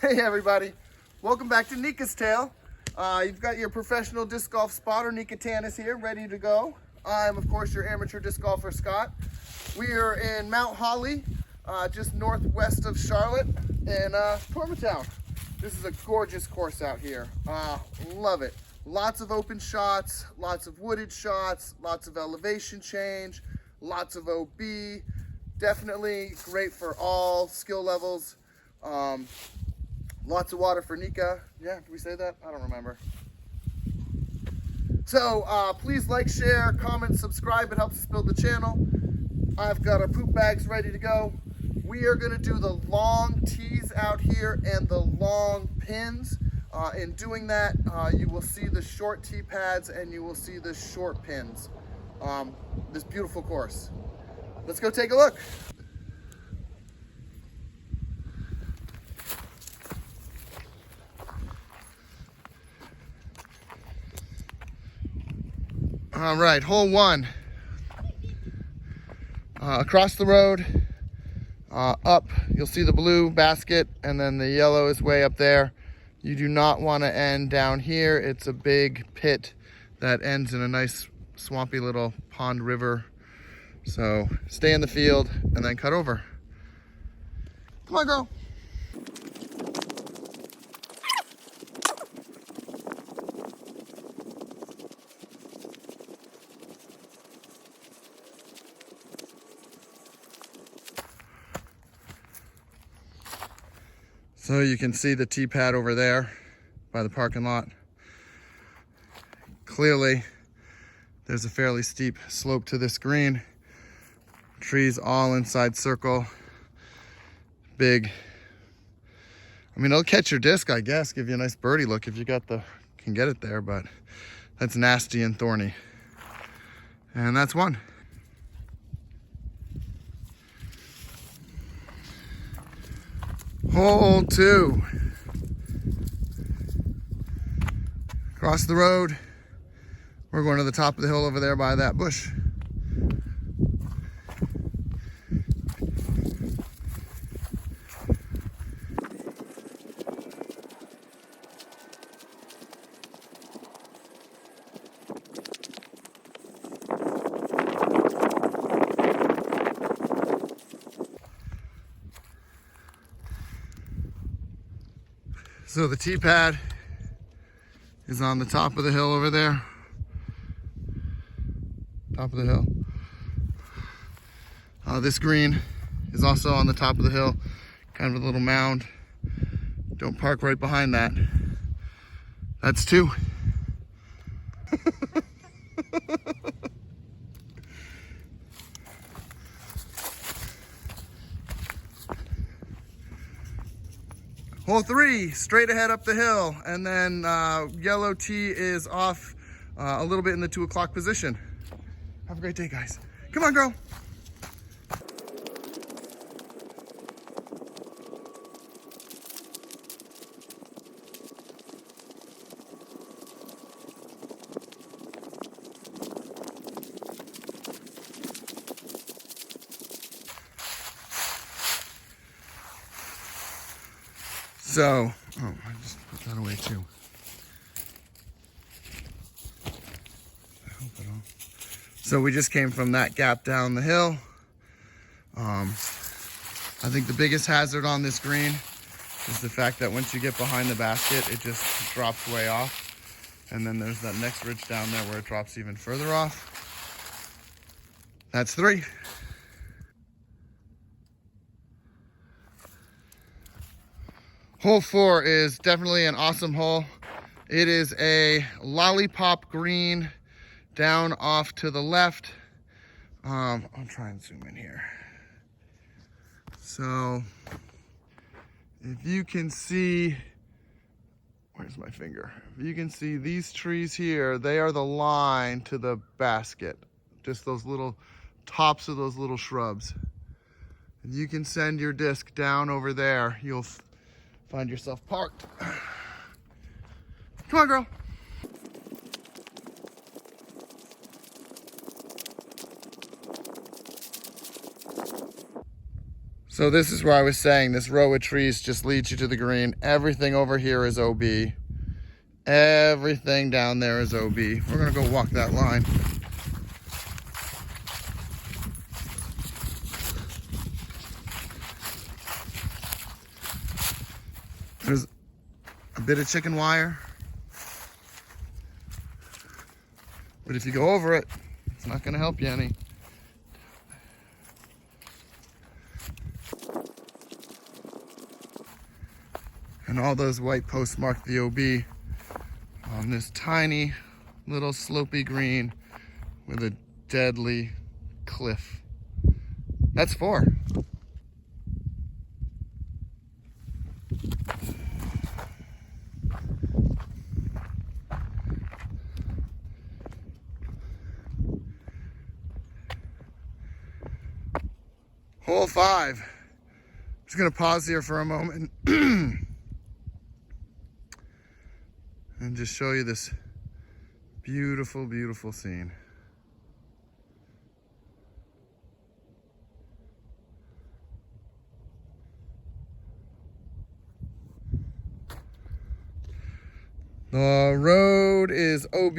Hey everybody, welcome back to Nikka's Tale. You've got your professional disc golf spotter, Nikka Tannis here, ready to go. I'm of course your amateur disc golfer, Scot. We are in Mount Holly, just northwest of Charlotte in Torma Town. This is a gorgeous course out here. Love it. Lots of open shots, lots of wooded shots, lots of elevation change, lots of OB. Definitely great for all skill levels. Lots of water for Nikka. Yeah, did we say that? I don't remember. So please like, share, comment, subscribe. It helps us build the channel. I've got our poop bags ready to go. We are going to do the long tees out here and the long pins. In doing that, you will see the short tee pads and you will see the short pins. This beautiful course. Let's go take a look. All right, hole one. Across the road, up, you'll see the blue basket, and then the yellow is way up there. You do not want to end down here. It's a big pit that ends in a nice swampy little pond river. So stay in the field and then cut over. Come on, girl. So you can see the tee pad over there by the parking lot. Clearly, there's a fairly steep slope to this green. Trees all inside circle. Big. I mean, it'll catch your disc, I guess, give you a nice birdie look if you can get it there, but that's nasty and thorny. And that's one. Hole two. Across the road. We're going to the top of the hill over there by that bush. So the tee pad is on the top of the hill over there. Top of the hill. This green is also on the top of the hill, kind of a little mound. Don't park right behind that. That's two. Hole three, straight ahead up the hill, and then yellow tee is off a little bit in the 2 o'clock position. Have a great day, guys. Come on, girl. So, oh, I just put that away too. So we just came from that gap down the hill. I think the biggest hazard on this green is the fact that once you get behind the basket, it just drops way off. And then there's that next ridge down there where it drops even further off. That's three. Hole four is definitely an awesome hole. It is a lollipop green down off to the left. I'll try and zoom in here. So if you can see, where's my finger? If you can see these trees here, they are the line to the basket. Just those little tops of those little shrubs. If you can send your disc down over there, you'll find yourself parked. Come on, girl. So this is where I was saying this row of trees just leads you to the green. Everything over here is OB. Everything down there is OB. We're gonna go walk that line. There's a bit of chicken wire, but if you go over it, it's not gonna help you any. And all those white posts mark the OB on this tiny little slopey green with a deadly cliff. That's 4. Hole 5. Just gonna pause here for a moment and just show you this beautiful, beautiful scene. The road is OB.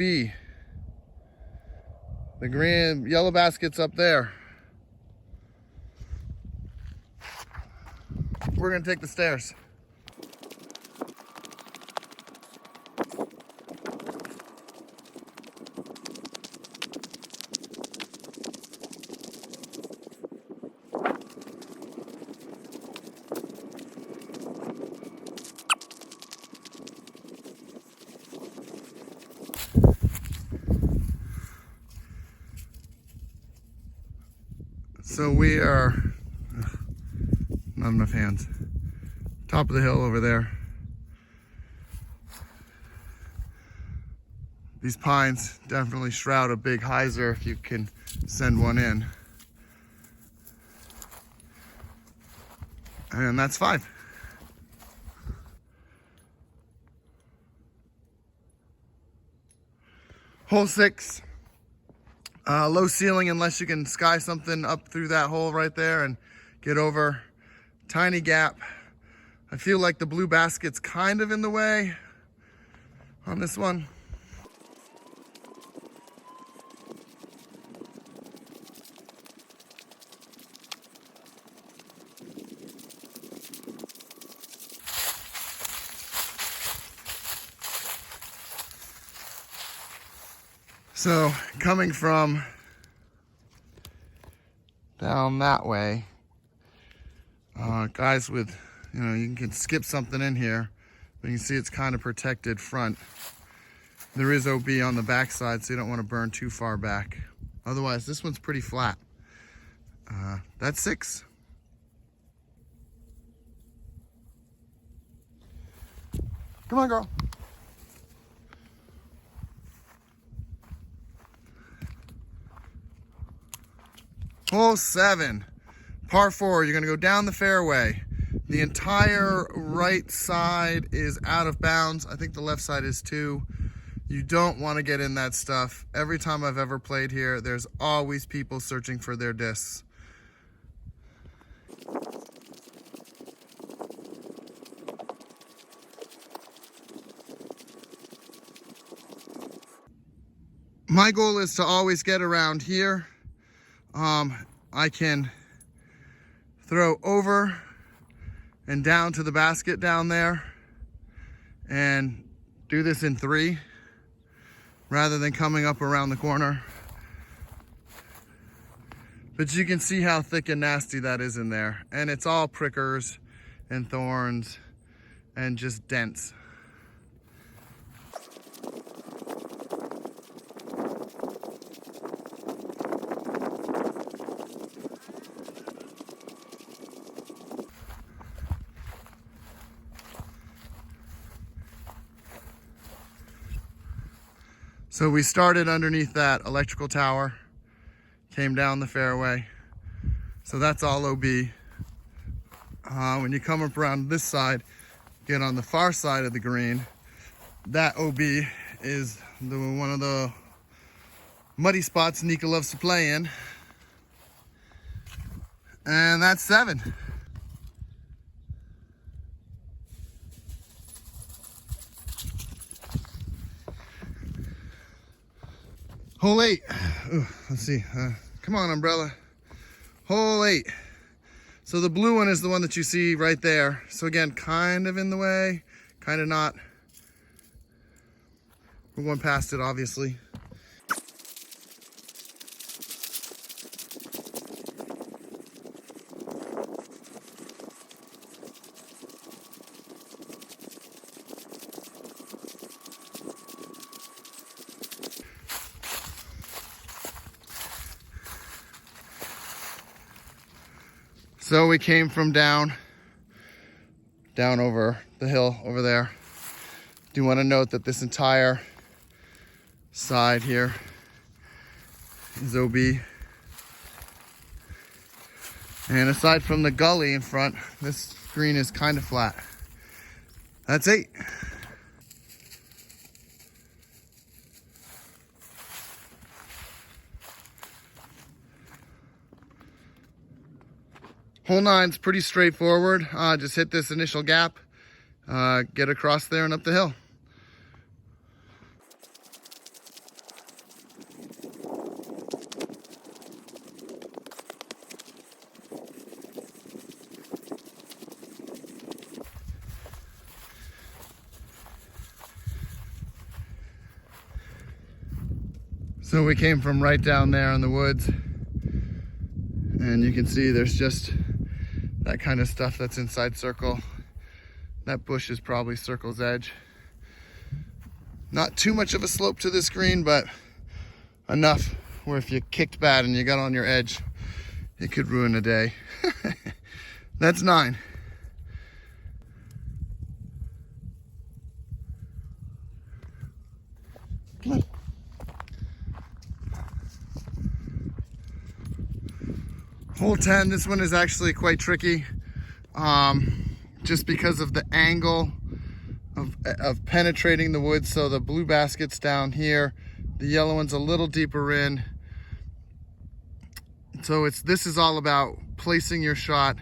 The green yellow basket's up there. We're gonna take the stairs. So we are, not enough hands, top of the hill over there. These pines definitely shroud a big hyzer if you can send one in. And that's 5. Hole 6. Low ceiling unless you can sky something up through that hole right there and get over. Tiny gap. I feel like the blue basket's kind of in the way on this one. So coming from down that way, guys with, you can skip something in here, but you can see it's kind of protected front. There is OB on the back side, so you don't want to burn too far back. Otherwise, this one's pretty flat. That's 6. Come on, girl. Hole 7, par 4. You're gonna go down the fairway. The entire right side is out of bounds. I think the left side is too. You don't want to get in that stuff. Every time I've ever played here, there's always people searching for their discs. My goal is to always get around here. I can throw over and down to the basket down there and do this in 3 rather than coming up around the corner. But you can see how thick and nasty that is in there. And it's all prickers and thorns and just dents. So we started underneath that electrical tower, came down the fairway. So that's all OB. When you come up around this side, get on the far side of the green, that OB is one of the muddy spots Nikka loves to play in. And that's 7. Hole 8. Ooh, let's see. Come on, umbrella. Hole 8. So the blue one is the one that you see right there. So again, kind of in the way, kind of not. We're going past it, obviously. So we came from down over the hill over there. Do want to note that this entire side here is OB. And aside from the gully in front, this green is kind of flat. That's 8. Hole 9's pretty straightforward. Just hit this initial gap, get across there and up the hill. So we came from right down there in the woods, and you can see there's just that kind of stuff that's inside circle. That bush is probably circle's edge. Not too much of a slope to this green, but enough where if you kicked bad and you got on your edge, it could ruin a day. That's 9. Come on. Hole 10, this one is actually quite tricky, just because of the angle of penetrating the woods. So the blue basket's down here, the yellow one's a little deeper in. So this is all about placing your shot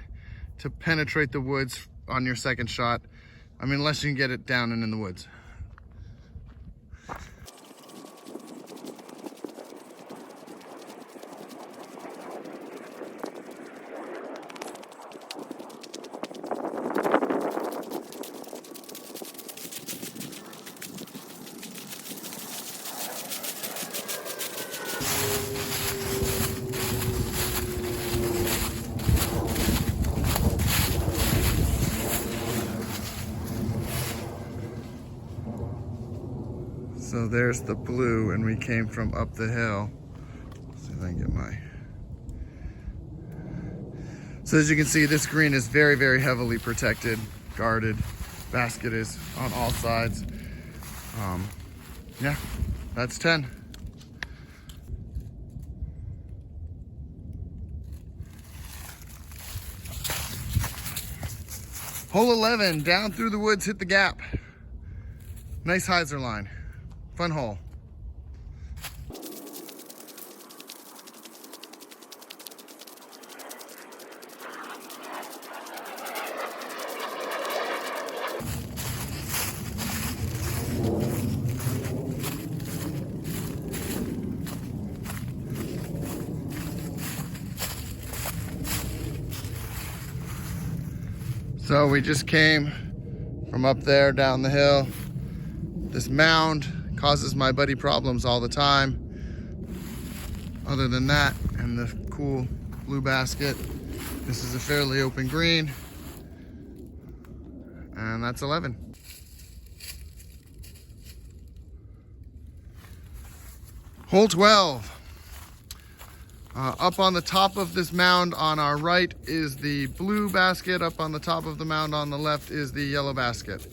to penetrate the woods on your second shot. I mean, unless you can get it down and in the woods. So there's the blue, and we came from up the hill. See if I can get my... So as you can see, this green is very, very heavily protected, guarded. Basket is on all sides. Yeah, that's 10. Hole 11, down through the woods, hit the gap. Nice hyzer line. Fun hole. So we just came from up there down the hill. This mound causes my buddy problems all the time. Other than that, and the cool blue basket, this is a fairly open green. And that's 11. Hole 12. Up on the top of this mound on our right is the blue basket. Up on the top of the mound on the left is the yellow basket.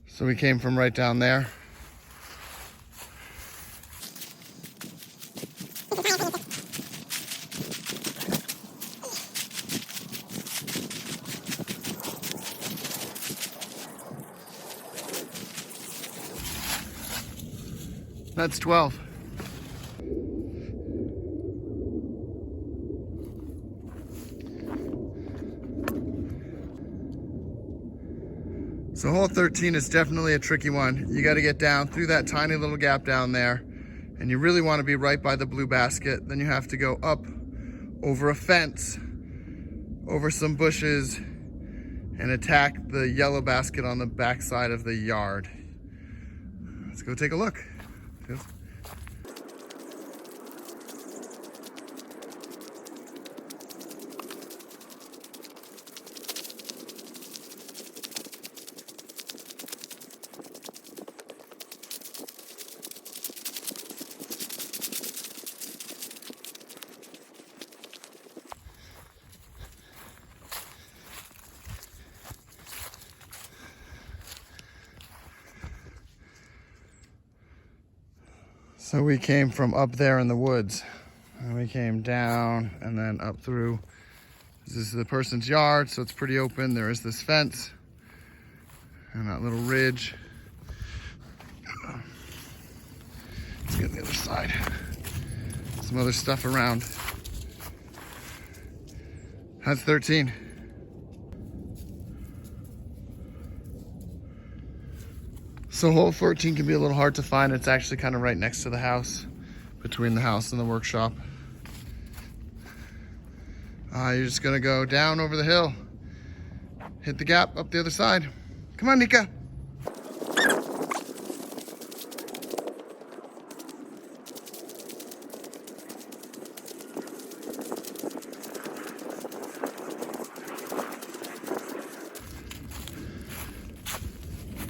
So we came from right down there. That's 12. So hole 13 is definitely a tricky one. You got to get down through that tiny little gap down there, and you really want to be right by the blue basket. Then you have to go up over a fence, over some bushes, and attack the yellow basket on the back side of the yard. Let's go take a look. So we came from up there in the woods, and we came down and then up through. This is the person's yard, so it's pretty open. There is this fence and that little ridge. Let's get on the other side. Some other stuff around. That's 13. So hole 14 can be a little hard to find. It's actually kind of right next to the house, between the house and the workshop. You're just gonna go down over the hill, hit the gap up the other side. Come on, Nikka.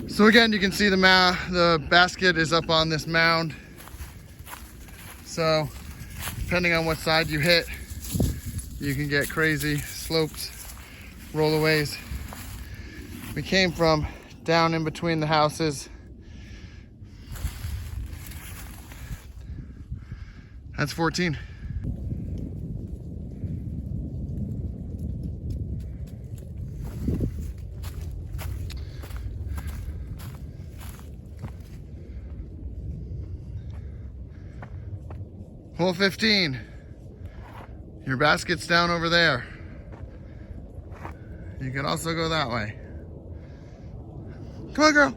So again, you can see the basket is up on this mound. So depending on what side you hit, you can get crazy slopes, rollaways. We came from down in between the houses. That's 14. Hole 15, your basket's down over there. You can also go that way. Come on, girl.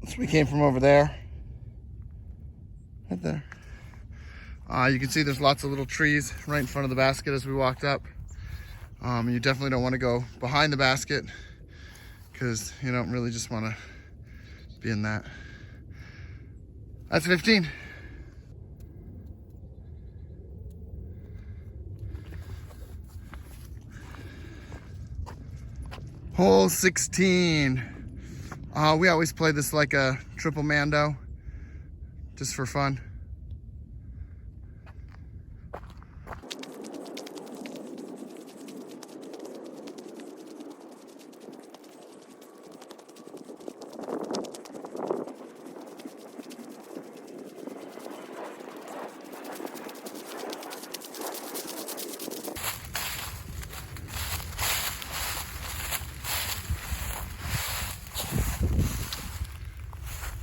So we came from over there, right there. You can see there's lots of little trees right in front of the basket as we walked up. You definitely don't want to go behind the basket because you don't really just want to be in that. That's 15. Hole 16. We always play this like a triple mando, just for fun.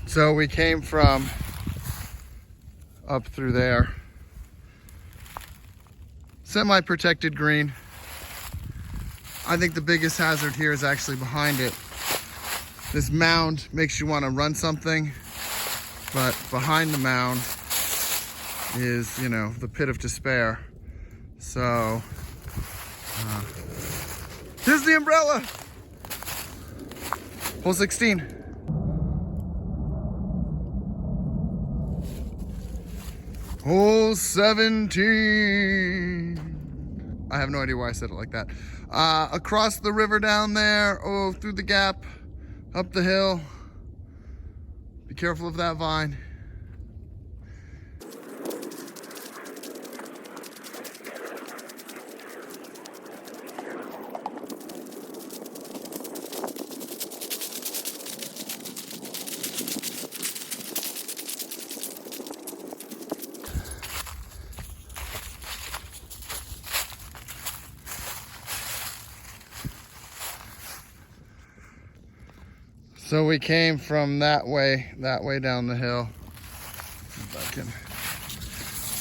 So we came from up through there. Semi-protected green. I think the biggest hazard here is actually behind it. This mound makes you want to run something, but behind the mound is, you know, the pit of despair. So, here's the umbrella. Hole 16. Hole 17. I have no idea why I said it like that. Across the river down there, through the gap, up the hill. Be careful of that vine. So we came from that way down the hill.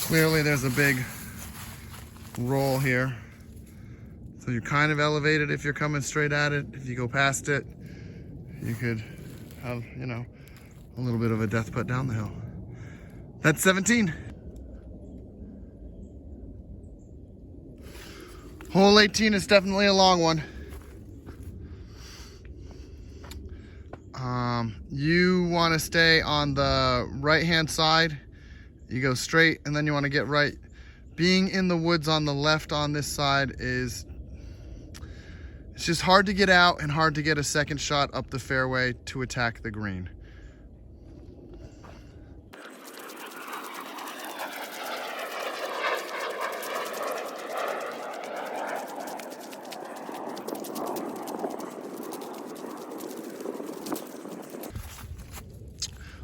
Clearly there's a big roll here. So you're kind of elevated if you're coming straight at it. If you go past it, you could have, you know, a little bit of a death putt down the hill. That's 17. Hole 18 is definitely a long one. You want to stay on the right-hand side. You go straight, and then you want to get right. Being in the woods on the left on this side it's just hard to get out and hard to get a second shot up the fairway to attack the green.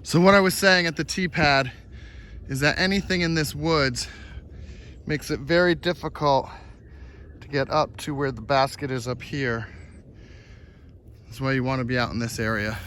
So what I was saying at the tee pad is that anything in this woods makes it very difficult to get up to where the basket is up here. That's why you want to be out in this area.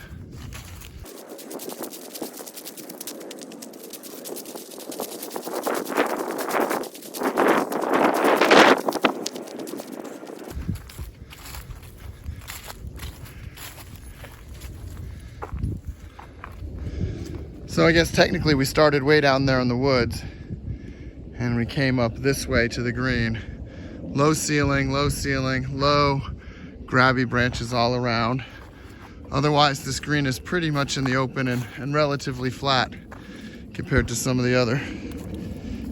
So I guess technically we started way down there in the woods and we came up this way to the green. Low ceiling, low grabby branches all around. Otherwise this green is pretty much in the open and relatively flat compared to some of the other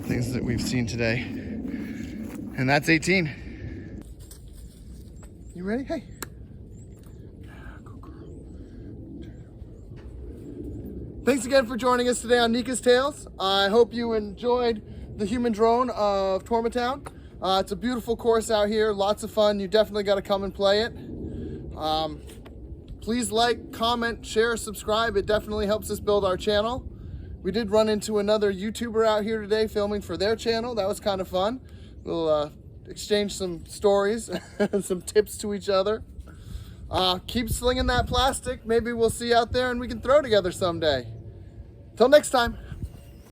things that we've seen today. And that's 18. You ready? Hey. Thanks again for joining us today on Nikka's Tales. I hope you enjoyed the human drone of Torma Town. It's a beautiful course out here, lots of fun. You definitely got to come and play it. Please like, comment, share, subscribe. It definitely helps us build our channel. We did run into another YouTuber out here today filming for their channel. That was kind of fun. We'll exchange some stories and some tips to each other. Keep slinging that plastic. Maybe we'll see you out there and we can throw together someday. Till next time.